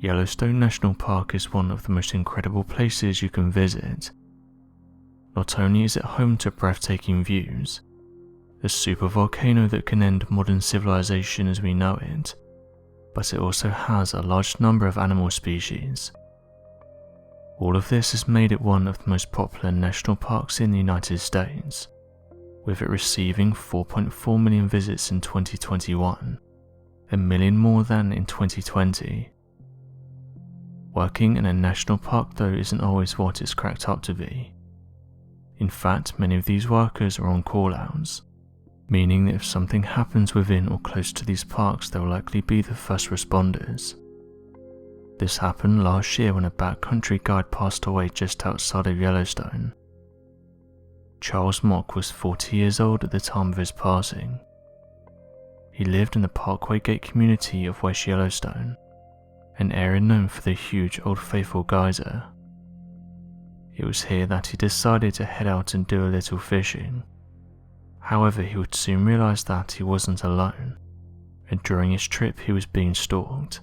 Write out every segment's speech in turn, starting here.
Yellowstone National Park is one of the most incredible places you can visit. Not only is it home to breathtaking views, a supervolcano that can end modern civilization as we know it, but it also has a large number of animal species. All of this has made it one of the most popular national parks in the United States, with it receiving 4.4 million visits in 2021, a million more than in 2020. Working in a national park though isn't always what it's cracked up to be. In fact, many of these workers are on callouts, meaning that if something happens within or close to these parks, they'll likely be the first responders. This happened last year when a backcountry guide passed away just outside of Yellowstone. Charles Mock was 40 years old at the time of his passing. He lived in the Parkway Gate community of West Yellowstone, an area known for the huge Old Faithful geyser. It was here that he decided to head out and do a little fishing. However, he would soon realize that he wasn't alone, and during his trip he was being stalked.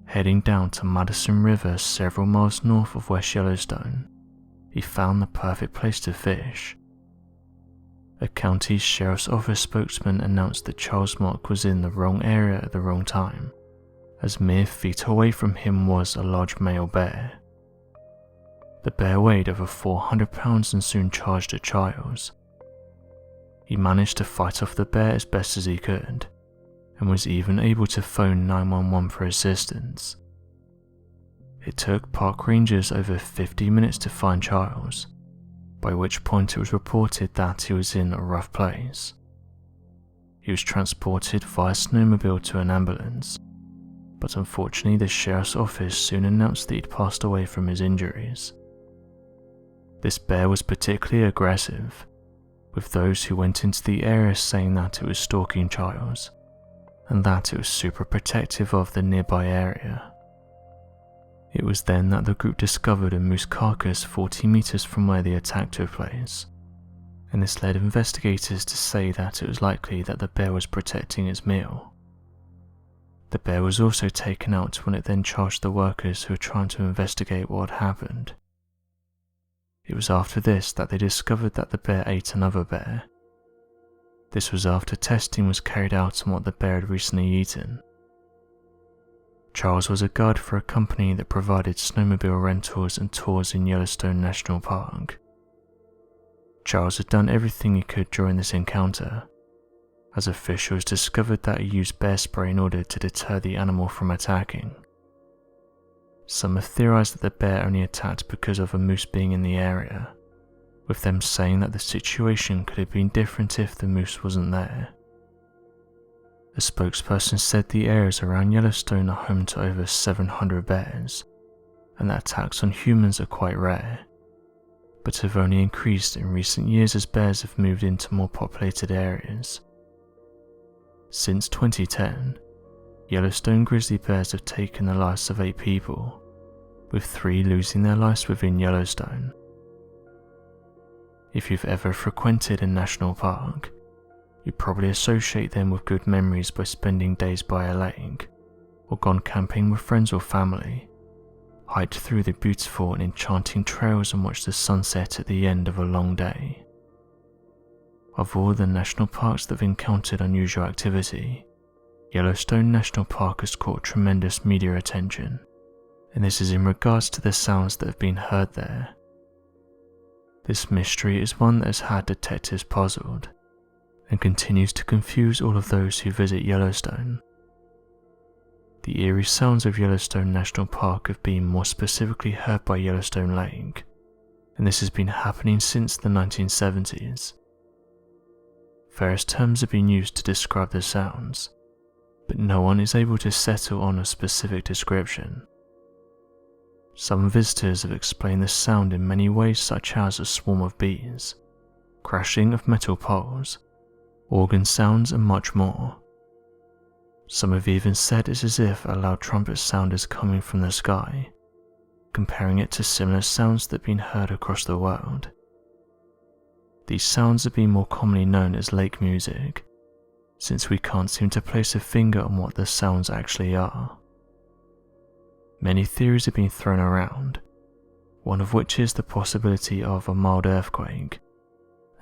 Heading down to Madison River several miles north of West Yellowstone, he found the perfect place to fish. A county sheriff's office spokesman announced that Charles Mock was in the wrong area at the wrong time, as mere feet away from him was a large male bear. The bear weighed over 400 pounds and soon charged at Charles. He managed to fight off the bear as best as he could, and was even able to phone 911 for assistance. It took park rangers over 50 minutes to find Charles, by which point it was reported that he was in a rough place. He was transported via snowmobile to an ambulance, but unfortunately the sheriff's office soon announced that he'd passed away from his injuries. This bear was particularly aggressive, with those who went into the area saying that it was stalking Charles, and that it was super protective of the nearby area. It was then that the group discovered a moose carcass 40 meters from where the attack took place, and this led investigators to say that it was likely that the bear was protecting its meal. The bear was also taken out when it then charged the workers who were trying to investigate what had happened. It was after this that they discovered that the bear ate another bear. This was after testing was carried out on what the bear had recently eaten. Charles was a guide for a company that provided snowmobile rentals and tours in Yellowstone National Park. Charles had done everything he could during this encounter, as officials discovered that he used bear spray in order to deter the animal from attacking. Some have theorized that the bear only attacked because of a moose being in the area, with them saying that the situation could have been different if the moose wasn't there. A spokesperson said the areas around Yellowstone are home to over 700 bears, and that attacks on humans are quite rare, but have only increased in recent years as bears have moved into more populated areas. Since 2010, Yellowstone grizzly bears have taken the lives of 8 people, with 3 losing their lives within Yellowstone. If you've ever frequented a national park, you probably associate them with good memories by spending days by a lake, or gone camping with friends or family, hiked through the beautiful and enchanting trails and watched the sunset at the end of a long day. Of all the national parks that have encountered unusual activity, Yellowstone National Park has caught tremendous media attention, and this is in regards to the sounds that have been heard there. This mystery is one that has had detectives puzzled, and continues to confuse all of those who visit Yellowstone. The eerie sounds of Yellowstone National Park have been more specifically heard by Yellowstone Lake, and this has been happening since the 1970s. Various terms have been used to describe the sounds, but no one is able to settle on a specific description. Some visitors have explained the sound in many ways, such as a swarm of bees, crashing of metal poles, organ sounds and much more. Some have even said it's as if a loud trumpet sound is coming from the sky, comparing it to similar sounds that have been heard across the world. These sounds have been more commonly known as lake music, since we can't seem to place a finger on what the sounds actually are. Many theories have been thrown around, one of which is the possibility of a mild earthquake,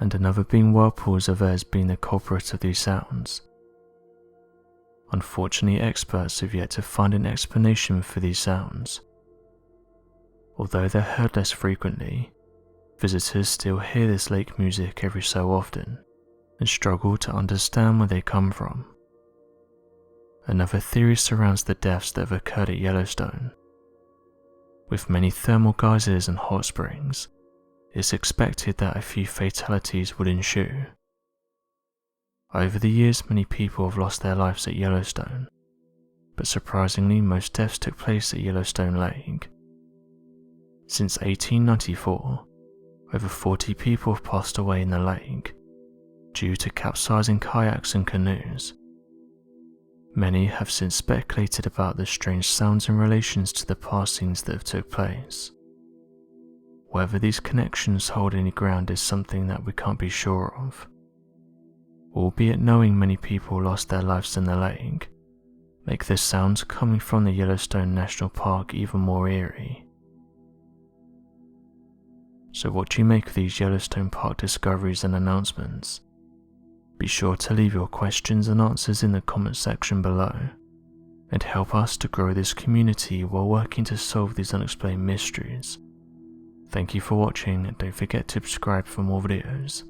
and another being whirlpools of air being the culprit of these sounds. Unfortunately, experts have yet to find an explanation for these sounds. Although they're heard less frequently, visitors still hear this lake music every so often and struggle to understand where they come from. Another theory surrounds the deaths that have occurred at Yellowstone. With many thermal geysers and hot springs, it's expected that a few fatalities would ensue. Over the years, many people have lost their lives at Yellowstone, but surprisingly, most deaths took place at Yellowstone Lake. Since 1894, over 40 people have passed away in the lake due to capsizing kayaks and canoes. Many have since speculated about the strange sounds in relations to the passings that have took place. Whether these connections hold any ground is something that we can't be sure of. Albeit knowing many people lost their lives in the lake, make the sounds coming from the Yellowstone National Park even more eerie. So what do you make of these Yellowstone Park discoveries and announcements? Be sure to leave your questions and answers in the comment section below, and help us to grow this community while working to solve these unexplained mysteries. Thank you for watching, and don't forget to subscribe for more videos.